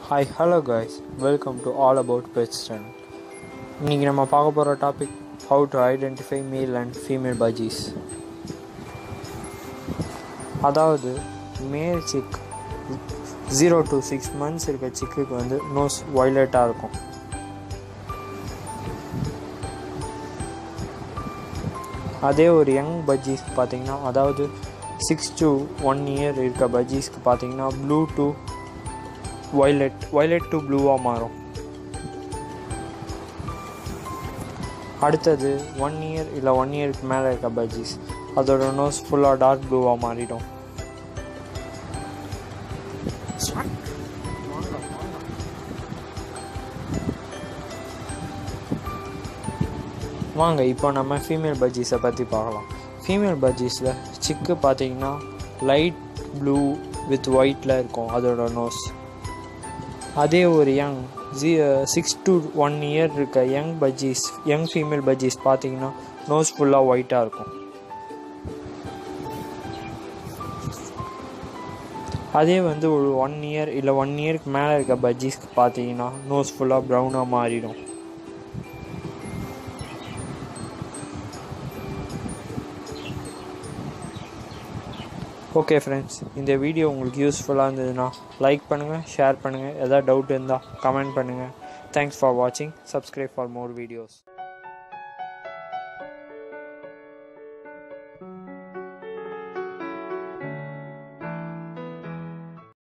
Hi, hello guys, welcome to All About Pets channel. இன்னைக்கு நம்ம பார்க்க போகிற topic how to identify male and female budgies. அதாவது மேல் சிக் 0 to 6 months இருக்க சிக்குக்கு வந்து நோஸ் வயலட்டாக இருக்கும். அதே ஒரு யங் budgies பார்த்திங்கன்னா, அதாவது 6 to 1 year இருக்க budgiesக்கு பார்த்திங்கன்னா ப்ளூ டு வயலட் டு ப்ளூவாக மாறும். அடுத்தது 1 year இல்லை 1 yearக்கு மேலே இருக்க budgies அதோட நோஸ் ஃபுல்லாக டார்க் ப்ளூவாக மாறிடும். வாங்க இப்போ நம்ம ஃபீமேல் budgiesஸை பற்றி பார்க்கலாம். ஃபீமேல் budgiesல சிக்கு பார்த்திங்கன்னா லைட் ப்ளூ வித் ஒயிட்டில் இருக்கும் அதோட நோஸ். அதே ஒரு யங் 6 to 1 year இருக்க யங் ஃபீமேல் budgies பார்த்திங்கன்னா நோஸ் ஃபுல்லாக ஒயிட்டாக இருக்கும். அதே வந்து ஒரு 1 year இல்லை 1 yearக்கு மேலே இருக்க budgiesக்கு பார்த்திங்கன்னா நோஸ் ஃபுல்லாக ப்ரௌனாக மாறிடும். ஓகே ஃப்ரெண்ட்ஸ், இந்த வீடியோ உங்களுக்கு யூஸ்ஃபுல்லாக இருந்ததுன்னா லைக் பண்ணுங்கள், ஷேர் பண்ணுங்கள், எதாவது டவுட் இருந்தால் கமெண்ட் பண்ணுங்கள். தேங்க்ஸ் ஃபார் வாட்சிங். Subscribe for more videos.